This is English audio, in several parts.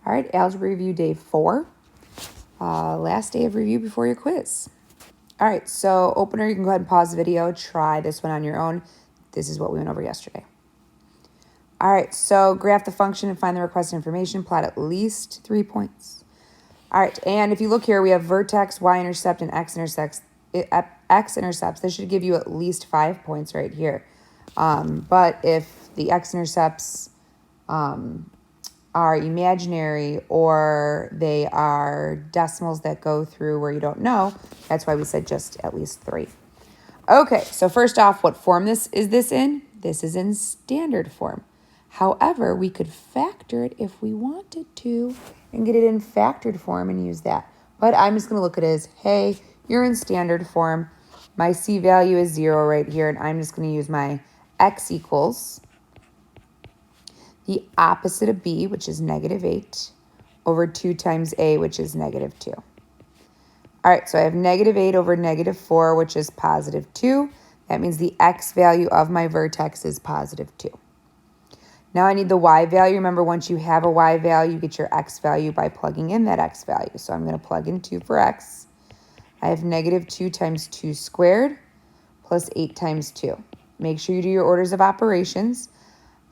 All right, Algebra Review Day 4. Last day of review before your quiz. All right, so opener, you can go ahead and pause the video. Try this one on your own. This is what we went over yesterday. All right, so graph the function and find the requested information. Plot at least 3 points. All right, and if you look here, we have vertex, y-intercept, and x-intercepts. This should give you at least 5 points right here. But if the x-intercepts are imaginary or they are decimals that go through where you don't know, that's why we said just at least 3. Okay, so first off, what form is this in? This is in standard form. However, we could factor it if we wanted to and get it in factored form and use that. But I'm just going to look at it as, hey, you're in standard form. My C value is 0 right here, and I'm just going to use my x equals the opposite of b, which is -8, over 2 times a, which is -2. All right, so I have -8 over -4, which is +2. That means the x value of my vertex is +2. Now I need the y value. Remember, once you have a y value, you get your x value by plugging in that x value. So I'm going to plug in 2 for x. I have -2 times 2 squared plus 8 times 2. Make sure you do your orders of operations.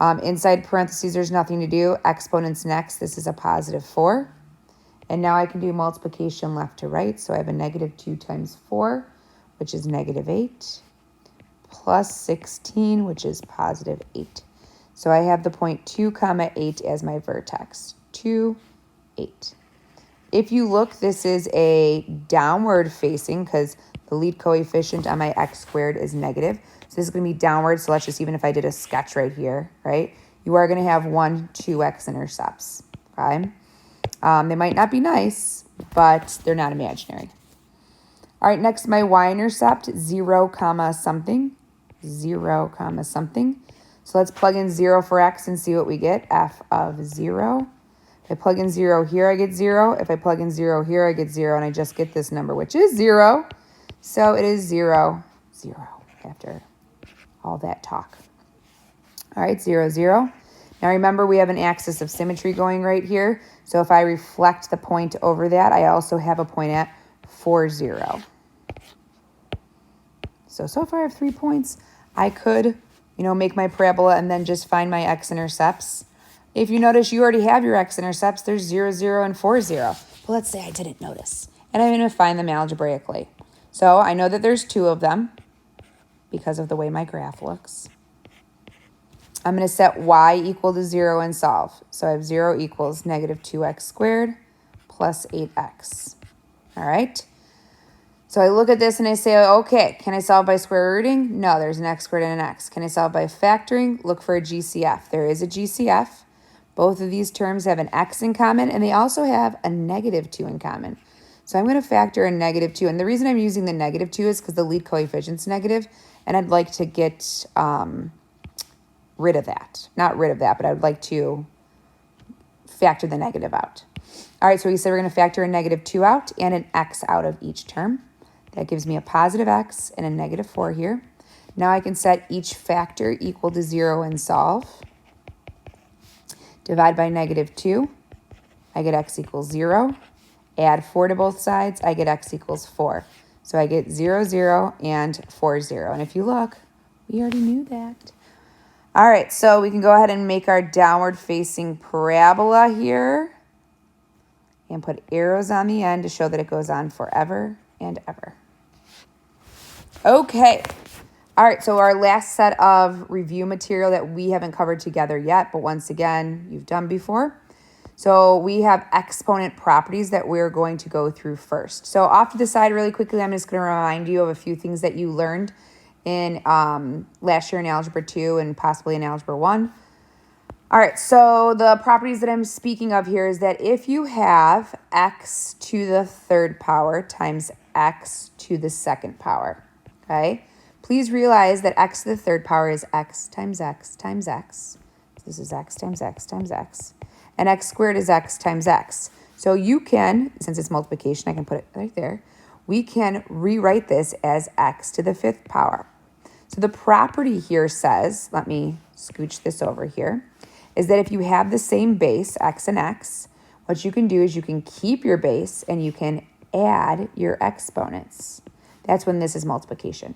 Inside parentheses, there's nothing to do. Exponents next. This is a +4. And now I can do multiplication left to right. So I have a -2 times 4, which is -8, plus 16, which is +8. So I have the point 2, 8 as my vertex. 2, 8. If you look, this is a downward facing because the lead coefficient on my x squared is negative. So this is going to be downward. So let's just, even if I did a sketch right here, right, you are going to have 1, 2 x-intercepts, okay? They might not be nice, but they're not imaginary. All right, next, my y-intercept, 0, something, 0, something. So let's plug in 0 for x and see what we get, f of 0. If I plug in 0 here, I get 0. If I plug in 0 here, I get 0, and I just get this number, which is 0. So it is 0, 0, after all that talk. All right, 0, 0. Now remember, we have an axis of symmetry going right here. So if I reflect the point over that, I also have a point at 4, 0. So far I have 3 points. I could, make my parabola and then just find my x-intercepts. If you notice, you already have your x-intercepts. There's 0, 0, and 4, 0. But let's say I didn't notice. And I'm going to find them algebraically. So I know that there's 2 of them because of the way my graph looks. I'm going to set y equal to 0 and solve. So I have 0 equals -2x squared plus 8x. All right. So I look at this and I say, okay, can I solve by square rooting? No, there's an x squared and an x. Can I solve by factoring? Look for a GCF. There is a GCF. Both of these terms have an x in common, and they also have a -2 in common. So I'm going to factor a -2. And the reason I'm using the -2 is because the lead coefficient's negative, and I'd like to get rid of that. Not rid of that, but I would like to factor the negative out. All right, so we said we're going to factor a -2 out and an x out of each term. That gives me a +x and a -4 here. Now I can set each factor equal to 0 and solve. Divide by -2. I get x equals 0. Add 4 to both sides. I get x equals 4. So I get 0, 0, and 4, 0. And if you look, we already knew that. All right, so we can go ahead and make our downward-facing parabola here and put arrows on the end to show that it goes on forever and ever. Okay. All right, so our last set of review material that we haven't covered together yet, but once again, you've done before. So we have exponent properties that we're going to go through first. So off to the side really quickly, I'm just going to remind you of a few things that you learned in last year in Algebra 2 and possibly in Algebra 1. All right, so the properties that I'm speaking of here is that if you have x to the 3rd power times x to the 2nd power, okay? Please realize that x to the 3rd power is x times x times x. This is x times x times x. And x squared is x times x. So you can, since it's multiplication, I can put it right there. We can rewrite this as x to the 5th power. So the property here says, let me scooch this over here, is that if you have the same base, x and x, what you can do is you can keep your base and you can add your exponents. That's when this is multiplication,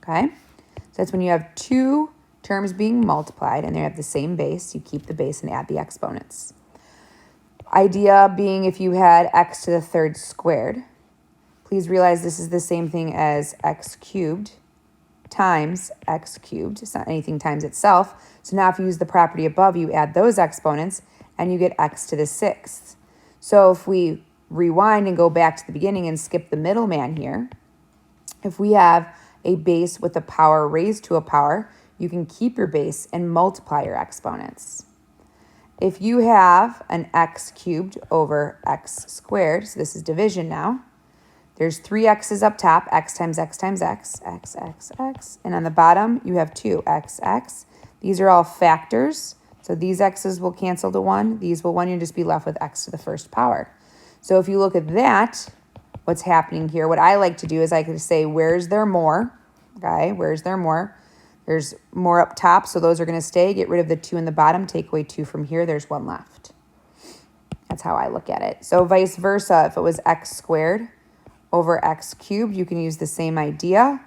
okay? So that's when you have two terms being multiplied and they have the same base. You keep the base and add the exponents. Idea being if you had x to the third squared, please realize this is the same thing as x cubed times x cubed. It's not anything times itself. So now if you use the property above, you add those exponents and you get x to the sixth. So if we rewind and go back to the beginning and skip the middleman here, if we have a base with a power raised to a power, you can keep your base and multiply your exponents. If you have an x cubed over x squared, so this is division now, there's three x's up top, x times x times x, x, x, x. And on the bottom, you have two, x, x. These are all factors. So these x's will cancel to 1. These will 1. You'll just be left with x to the first power. So if you look at that, what's happening here, what I like to do is I can say, where's there more? Okay, where's there more? There's more up top, so those are going to stay. Get rid of the 2 in the bottom. Take away 2 from here. There's 1 left. That's how I look at it. So vice versa, if it was x squared over x cubed, you can use the same idea.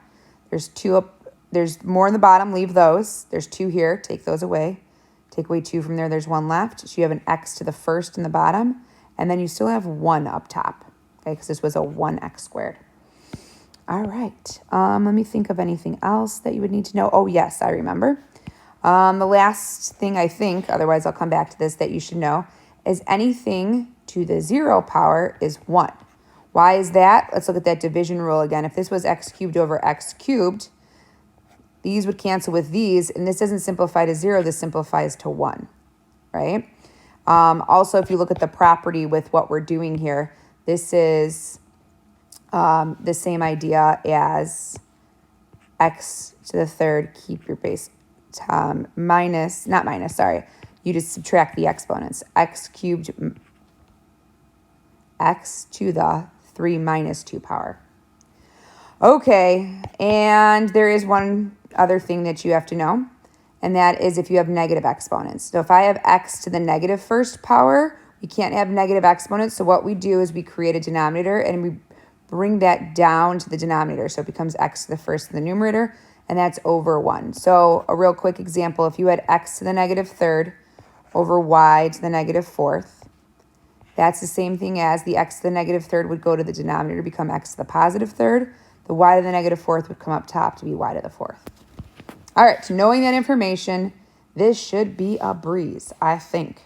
There's 2 up, there's more in the bottom, leave those. There's 2 here, take those away. Take away 2 from there, there's 1 left. So you have an x to the first in the bottom, and then you still have 1 up top, okay, because this was a 1x squared. All right, let me think of anything else that you would need to know. Oh, yes, I remember. The last thing I think, otherwise I'll come back to this, that you should know is anything to the 0 power is 1. Why is that? Let's look at that division rule again. If this was x cubed over x cubed, these would cancel with these, and this doesn't simplify to 0, this simplifies to 1, right? Also, if you look at the property with what we're doing here, this is the same idea as x to the third, keep your base, you just subtract the exponents. X cubed, x to the 3 minus 2 power. Okay, and there is one other thing that you have to know, and that is if you have negative exponents. So if I have x to the negative first power, we can't have negative exponents, so what we do is we create a denominator and we bring that down to the denominator, so it becomes x to the first in the numerator, and that's over 1. So a real quick example, if you had x to the negative third over y to the negative fourth, that's the same thing as the x to the negative third would go to the denominator, become x to the positive third. The y to the negative fourth would come up top to be y to the fourth. All right, so knowing that information, this should be a breeze, I think.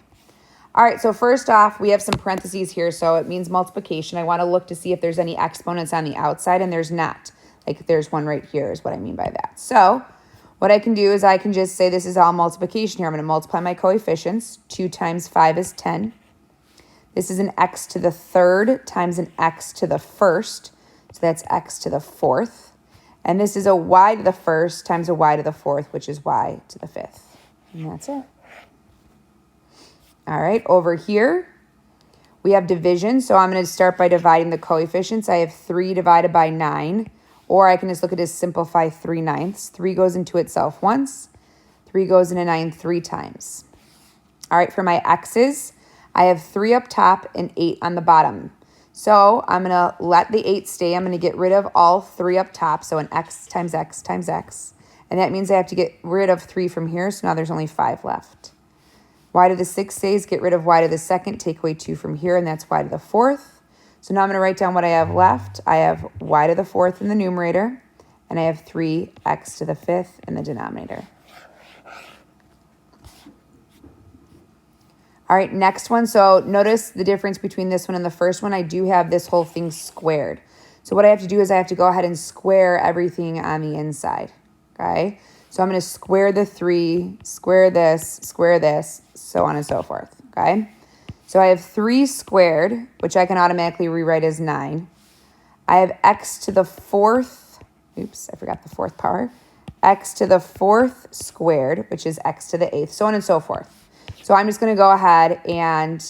All right, so first off, we have some parentheses here, so it means multiplication. I want to look to see if there's any exponents on the outside, and there's not. Like there's one right here is what I mean by that. So what I can do is I can just say this is all multiplication here. I'm going to multiply my coefficients. 2 times 5 is 10. This is an x to the third times an x to the first. So that's x to the fourth. And this is a y to the first times a y to the fourth, which is y to the fifth. And that's it. All right, over here, we have division. So I'm going to start by dividing the coefficients. I have 3 divided by 9. Or I can just look at it as simplify 3/9. 3 goes into itself once. 3 goes into 9 3 times. All right, for my x's, I have 3 up top and 8 on the bottom. So I'm going to let the 8 stay. I'm going to get rid of all 3 up top. So an x times x times x. And that means I have to get rid of 3 from here. So now there's only 5 left. Y to the 6 stays. Get rid of y to the second. Take away 2 from here. And that's y to the fourth. So now I'm going to write down what I have left. I have y to the fourth in the numerator. And I have 3x to the fifth in the denominator. All right, next one. So notice the difference between this one and the first one. I do have this whole thing squared. So what I have to do is I have to go ahead and square everything on the inside, okay? So I'm going to square the 3, square this, so on and so forth, okay? So I have 3 squared, which I can automatically rewrite as 9. I have x to the fourth, oops, I forgot the fourth power, x to the fourth squared, which is x to the eighth, so on and so forth. So I'm just going to go ahead and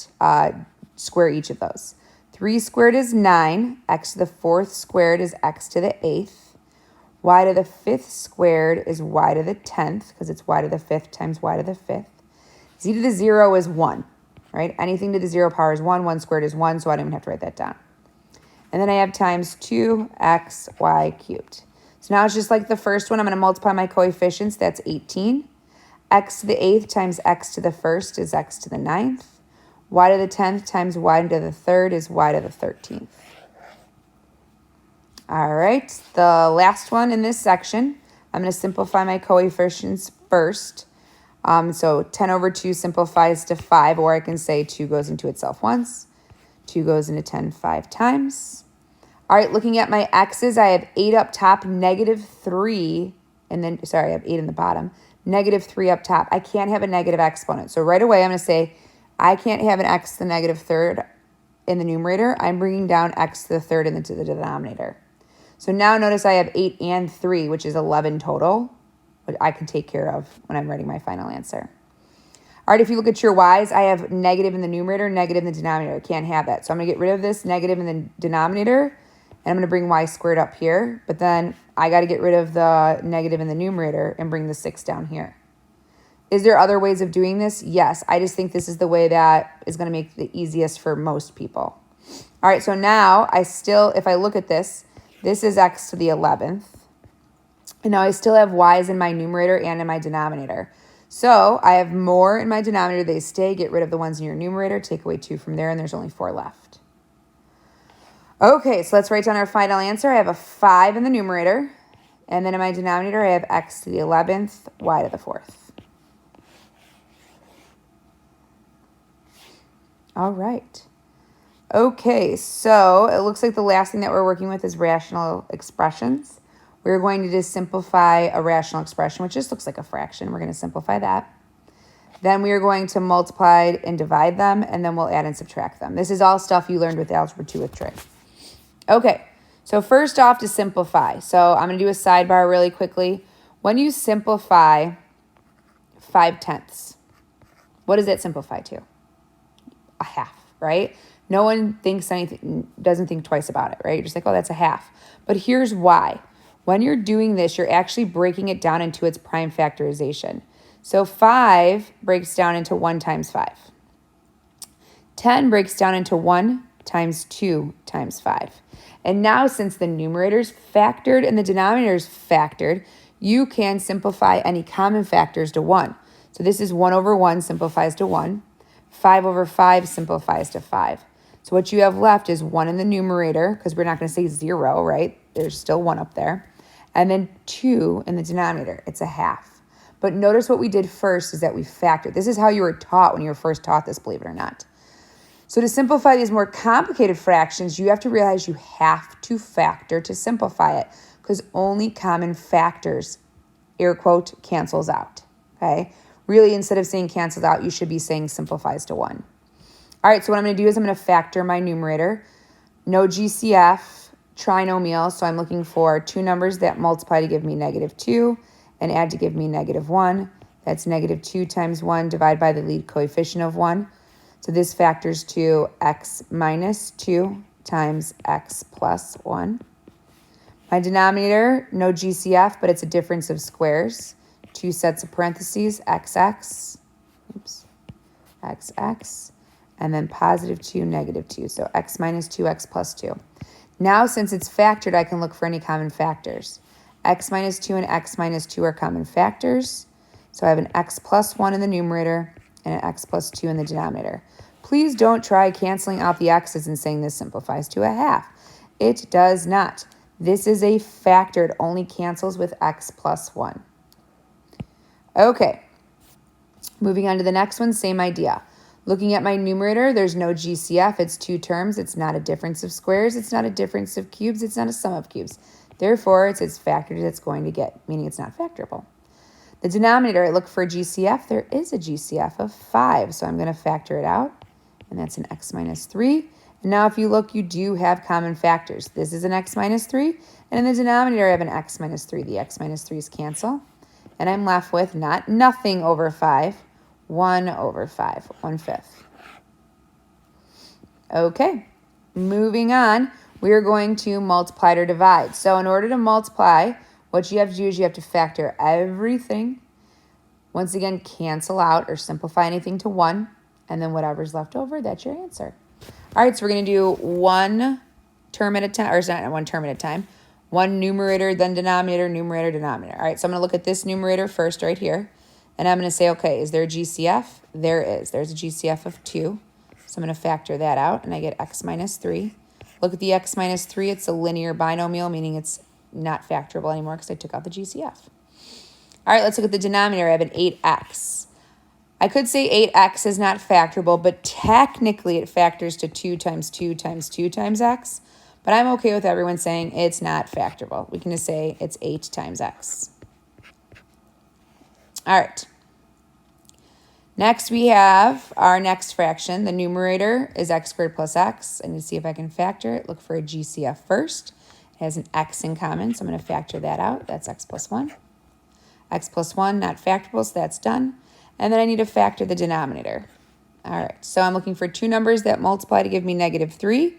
square each of those. 3 squared is 9. X to the fourth squared is x to the eighth. Y to the fifth squared is y to the 10th, because it's y to the fifth times y to the fifth. Z to the 0 is 1, right? Anything to the 0 power is 1. 1 squared is 1, so I don't even have to write that down. And then I have times 2xy cubed. So now it's just like the first one. I'm going to multiply my coefficients. That's 18. X to the 8th times x to the 1st is x to the 9th. Y to the 10th times y to the 3rd is y to the 13th. All right, the last one in this section, I'm going to simplify my coefficients first. So 10 over 2 simplifies to 5, or I can say 2 goes into itself once. 2 goes into 10 5 times. All right, looking at my x's, I have 8 up top, -3, and then, sorry, I have 8 in the bottom, -3 up top. I can't have a negative exponent. So right away, I'm going to say I can't have an x to the negative third in the numerator. I'm bringing down x to the third into the denominator. So now notice I have 8 and 3, which is 11 total, which I can take care of when I'm writing my final answer. All right, if you look at your y's, I have negative in the numerator, negative in the denominator. I can't have that. So I'm going to get rid of this negative in the denominator, and I'm going to bring y squared up here. But then I got to get rid of the negative in the numerator and bring the 6 down here. Is there other ways of doing this? Yes. I just think this is the way that is going to make the easiest for most people. All right, so now if I look at this, this is x to the 11th. And now I still have y's in my numerator and in my denominator. So I have more in my denominator. They stay. Get rid of the ones in your numerator. Take away 2 from there, and there's only 4 left. Okay, so let's write down our final answer. I have a 5 in the numerator. And then in my denominator, I have x to the 11th, y to the 4th. All right. Okay, so it looks like the last thing that we're working with is rational expressions. We're going to just simplify a rational expression, which just looks like a fraction. We're going to simplify that. Then we are going to multiply and divide them, and then we'll add and subtract them. This is all stuff you learned with Algebra 2 with trig. Okay, so first off, to simplify. So I'm going to do a sidebar really quickly. When you simplify 5/10, what does that simplify to? A half, right? No one thinks anything, doesn't think twice about it, right? You're just like, oh, that's a half. But here's why. When you're doing this, you're actually breaking it down into its prime factorization. So 5 breaks down into 1 times 5. 10 breaks down into 1 times 2 times 5. And now since the numerator's factored and the denominator's factored, you can simplify any common factors to 1. So this is 1 over 1 simplifies to 1. 5 over 5 simplifies to 5. So what you have left is 1 in the numerator, because we're not going to say 0, right? There's still 1 up there. And then 2 in the denominator. It's a half. But notice what we did first is that we factored. This is how you were taught when you were first taught this, believe it or not. So to simplify these more complicated fractions, you have to realize you have to factor to simplify it, because only common factors, air quote, cancels out, okay? Really, instead of saying cancels out, you should be saying simplifies to 1. All right, so what I'm going to do is I'm going to factor my numerator. No GCF, trinomial, so I'm looking for 2 numbers that multiply to give me -2 and add to give me -1. That's -2 times 1 divided by the lead coefficient of 1. So this factors to x minus 2 times x plus 1. My denominator, no GCF, but it's a difference of squares. 2 sets of parentheses, xx, xx, and then +2, -2. So x minus 2, x plus 2. Now, since it's factored, I can look for any common factors. X minus 2 and x minus 2 are common factors. So I have an x plus 1 in the numerator and an x plus 2 in the denominator. Please don't try canceling out the x's and saying this simplifies to a half. It does not. This is a factor. It only cancels with x plus 1. Okay, moving on to the next one, same idea. Looking at my numerator, there's no GCF. It's 2 terms. It's not a difference of squares. It's not a difference of cubes. It's not a sum of cubes. Therefore, it's its factor that it's going to get, meaning it's not factorable. The denominator, I look for a GCF. There is a GCF of 5, so I'm going to factor it out, and that's an x minus 3. And now if you look, you do have common factors. This is an x minus 3, and in the denominator, I have an x minus 3. The x minus 3's cancel. And I'm left with not nothing over 5, 1 over 5, 1/5. Okay, moving on, we are going to multiply or divide. So in order to multiply, what you have to do is you have to factor everything. Once again, cancel out or simplify anything to 1. And then whatever's left over, that's your answer. All right, so we're going to do one term at a time, or it's not one term at a time. One numerator, then denominator, numerator, denominator. All right, so I'm going to look at this numerator first right here. And I'm going to say, okay, is there a GCF? There is. There's a GCF of 2. So I'm going to factor that out, and I get x minus 3. Look at the x minus 3. It's a linear binomial, meaning it's not factorable anymore because I took out the GCF. All right, let's look at the denominator. I have an 8x. I could say 8x is not factorable, but technically it factors to 2 times 2 times 2 times x. But I'm okay with everyone saying it's not factorable. We can just say it's 8 times x. All right. Next, we have our next fraction. The numerator is x squared plus x. I need to see if I can factor it. Look for a GCF first. It has an x in common, so I'm going to factor that out. That's x plus 1. X plus 1, not factorable, so that's done. And then I need to factor the denominator. All right, so I'm looking for two numbers that multiply to give me negative 3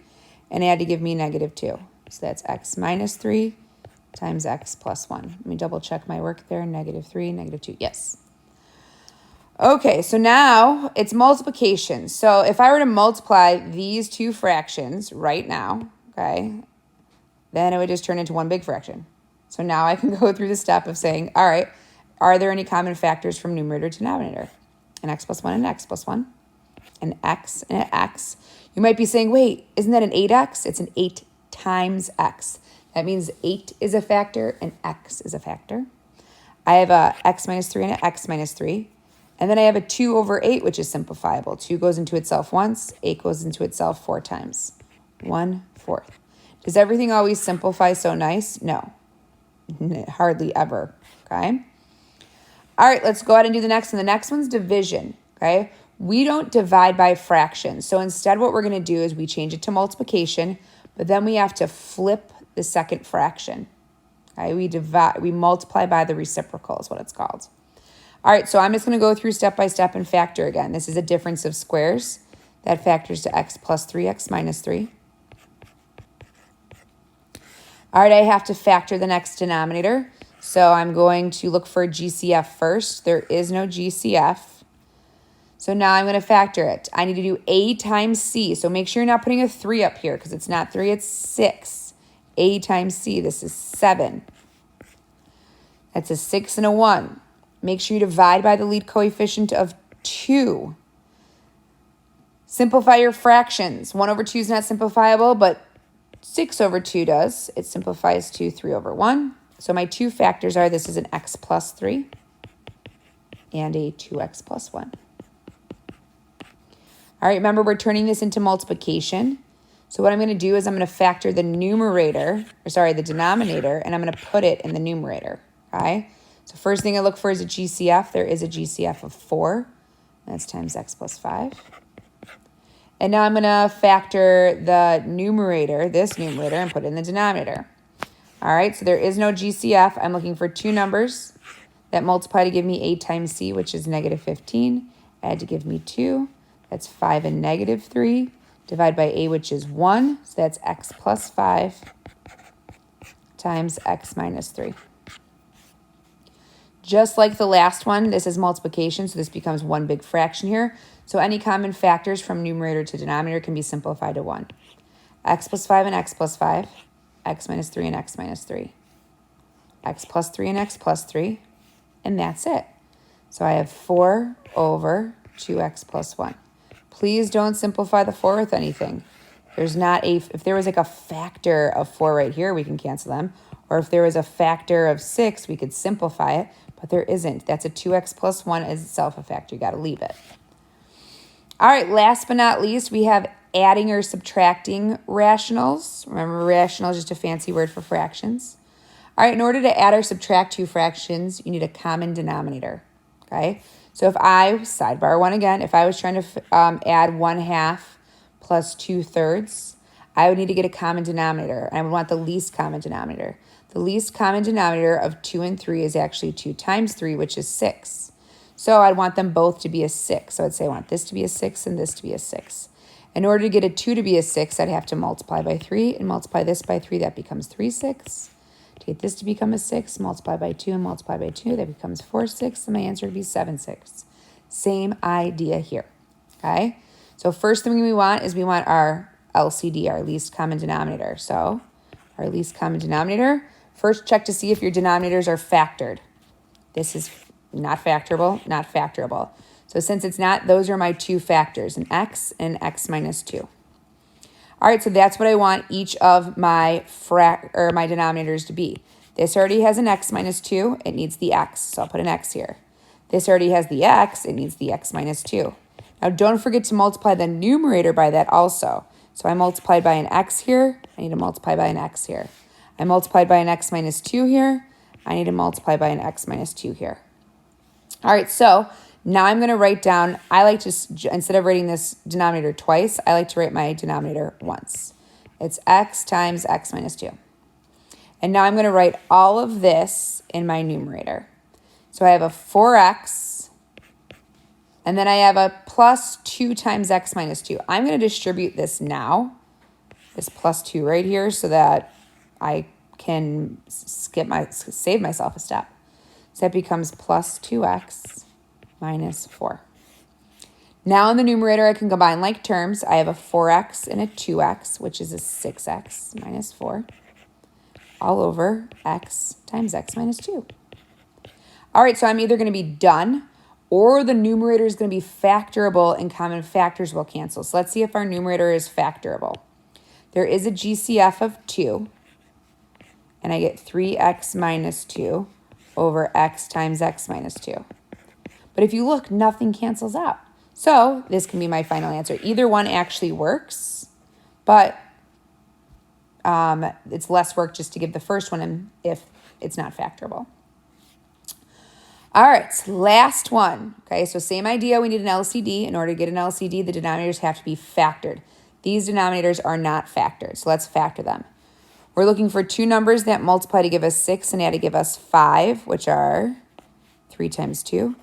and add to give me negative 2. So that's x minus 3 times x plus 1. Let me double check my work there. Negative 3, negative 2. Yes. Okay, so now it's multiplication. So if I were to multiply these two fractions right now, okay, then it would just turn into one big fraction. So now I can go through the step of saying, all right, are there any common factors from numerator to denominator? An x plus 1 and an x plus 1. An x and an x. You might be saying, wait, isn't that an 8x? It's an 8 times x. That means 8 is a factor and x is a factor. I have a x minus 3 and an x minus 3. And then I have a 2 over 8, which is simplifiable. 2 goes into itself once. 8 goes into itself 4 times. 1/4. Does everything always simplify so nice? No. Hardly ever. Okay? All right, let's go ahead and do the next one. The next one's division. Okay? We don't divide by fractions. So instead what we're going to do is we change it to multiplication, but then we have to flip the second fraction. Okay? We multiply by the reciprocal is what it's called. All right, so I'm just going to go through step by step and factor again. This is a difference of squares. That factors to x plus 3, x minus 3. All right, I have to factor the next denominator. So I'm going to look for a GCF first. There is no GCF. So now I'm going to factor it. I need to do a times c. So make sure you're not putting a 3 up here because it's not 3, it's 6. A times c, this is 7. That's a 6 and a 1. Make sure you divide by the lead coefficient of 2. Simplify your fractions. 1 over 2 is not simplifiable, but 6 over 2 does. It simplifies to 3 over 1. So my two factors are this is an x plus 3 and a 2x plus 1. All right, remember we're turning this into multiplication. So what I'm going to do is I'm going to factor the the denominator, and I'm going to put it in the numerator, okay? So first thing I look for is a GCF. There is a GCF of 4. That's times x plus 5. And now I'm going to factor the numerator, this numerator, and put it in the denominator. All right, so there is no GCF. I'm looking for two numbers that multiply to give me a times c, which is negative 15. Add to give me 2. That's 5 and negative 3. Divide by a, which is 1. So that's x plus 5 times x minus 3. Just like the last one, this is multiplication, so this becomes one big fraction here. So any common factors from numerator to denominator can be simplified to 1. X plus 5 and x plus 5. X minus 3 and x minus 3. X plus 3 and x plus 3. And that's it. So I have 4 over 2x plus 1. Please don't simplify the 4 with anything. There's not if there was like a factor of 4 right here, we can cancel them. Or if there was a factor of 6, we could simplify it. But there isn't. That's a 2x plus 1 is itself a factor. You got to leave it. All right, last but not least, we have adding or subtracting rationals. Remember, rational is just a fancy word for fractions. All right, in order to add or subtract two fractions, you need a common denominator, okay? So if sidebar 1 again, if I was trying to add 1/2 plus 2/3, I would need to get a common denominator, and I would want the least common denominator. The least common denominator of 2 and 3 is actually 2 times 3, which is 6. So I'd want them both to be a 6. So I'd say I want this to be a 6 and this to be a 6. In order to get a 2 to be a 6, I'd have to multiply by 3 and multiply this by 3. That becomes 3/6. To get this to become a 6, multiply by 2 and multiply by 2. That becomes 4/6, and my answer would be 7/6. Same idea here, okay? So first thing we want is we want our LCD, our least common denominator. So our least common denominator, first check to see if your denominators are factored. This is not factorable, not factorable. So since it's not, those are my two factors, an x and an x minus 2. All right, so that's what I want each of my my denominators to be. This already has an x minus 2. It needs the x, so I'll put an x here. This already has the x. It needs the x minus 2. Now, don't forget to multiply the numerator by that also. So I multiplied by an x here. I need to multiply by an x here. I multiplied by an x minus 2 here. I need to multiply by an x minus 2 here. All right, so now I'm going to write down, I like to, instead of writing this denominator twice, I like to write my denominator once. It's x times x minus 2. And now I'm going to write all of this in my numerator. So I have a 4x, and then I have a plus 2 times x minus 2. I'm going to distribute this now, this plus 2 right here, so that I can save myself a step. So that becomes plus 2x minus 4. Now in the numerator, I can combine like terms. I have a 4x and a 2x, which is a 6x minus 4, all over x times x minus 2. All right, so I'm either going to be done or the numerator is going to be factorable and common factors will cancel. So let's see if our numerator is factorable. There is a GCF of 2, and I get 3x minus 2 over x times x minus 2. But if you look, nothing cancels out. So this can be my final answer. Either one actually works, but it's less work just to give the first one if it's not factorable. All right, last one. Okay, so same idea. We need an LCD. In order to get an LCD, the denominators have to be factored. These denominators are not factored, so let's factor them. We're looking for two numbers that multiply to give us 6 and add to give us 5, which are 3 times 2,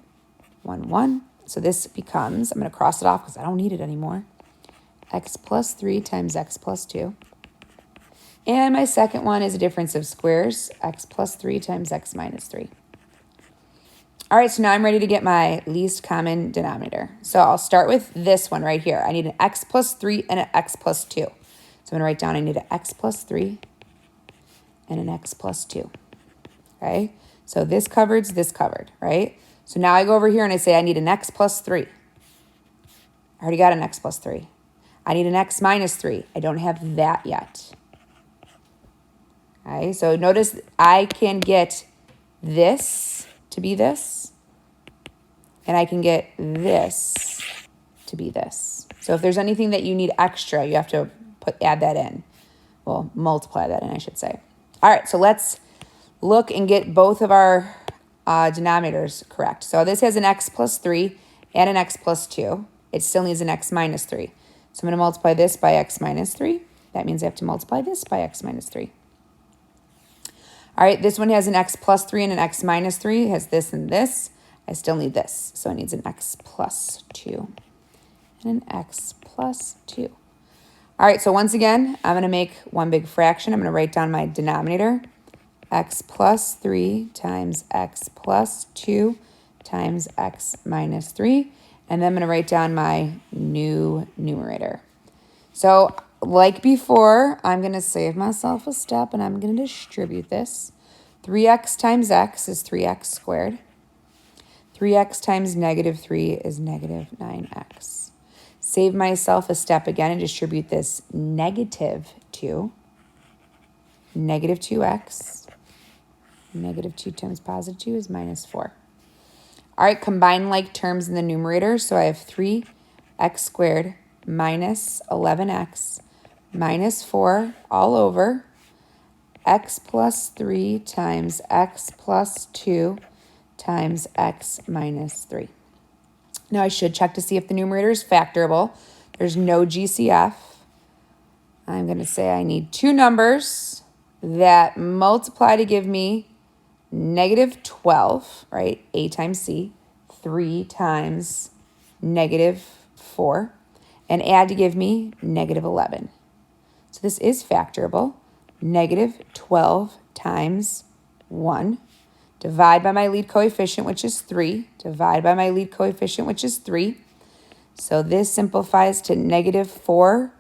1, 1. So this becomes, I'm going to cross it off because I don't need it anymore, x plus 3 times x plus 2. And my second one is a difference of squares, x plus 3 times x minus 3. All right, so now I'm ready to get my least common denominator. So I'll start with this one right here. I need an x plus 3 and an x plus 2. So I'm going to write down I need an x plus 3 and an x plus 2. Okay, so this covered, right? So now I go over here and I say I need an x plus 3. I already got an x plus 3. I need an x minus 3. I don't have that yet. Okay, so notice I can get this to be this, and I can get this to be this. So if there's anything that you need extra, you have to add that in. Well, multiply that in, I should say. All right, so let's look and get both of our denominators correct. So this has an x plus 3 and an x plus 2. It still needs an x minus 3. So I'm going to multiply this by x minus 3. That means I have to multiply this by x minus 3. All right, this one has an x plus 3 and an x minus 3. It has this and this. I still need this. So it needs an x plus 2 and an x plus 2. All right, so once again, I'm going to make one big fraction. I'm going to write down my denominator, x plus 3 times x plus 2 times x minus 3. And then I'm going to write down my new numerator. So like before, I'm going to save myself a step and I'm going to distribute this. 3x times x is 3x squared. 3x times negative 3 is negative 9x. Save myself a step again and distribute this negative 2. Negative 2x. Negative 2 times positive 2 is minus 4. All right, combine like terms in the numerator. So I have 3x squared minus 11x minus 4 all over x plus 3 times x plus 2 times x minus 3. Now I should check to see if the numerator is factorable. There's no GCF. I'm going to say I need two numbers that multiply to give me negative 12, right? A times C, 3 times negative 4, and add to give me negative 11. So this is factorable. Negative 12 times 1. Divide by my lead coefficient, which is 3. Divide by my lead coefficient, which is 3. So this simplifies to negative 4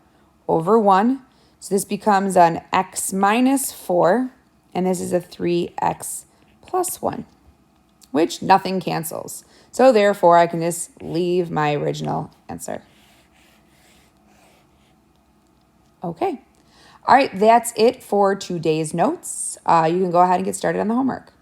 over 1. So this becomes an x minus 4, and this is a 3x plus 1, which nothing cancels. So therefore, I can just leave my original answer. Okay. All right, that's it for today's notes. You can go ahead and get started on the homework.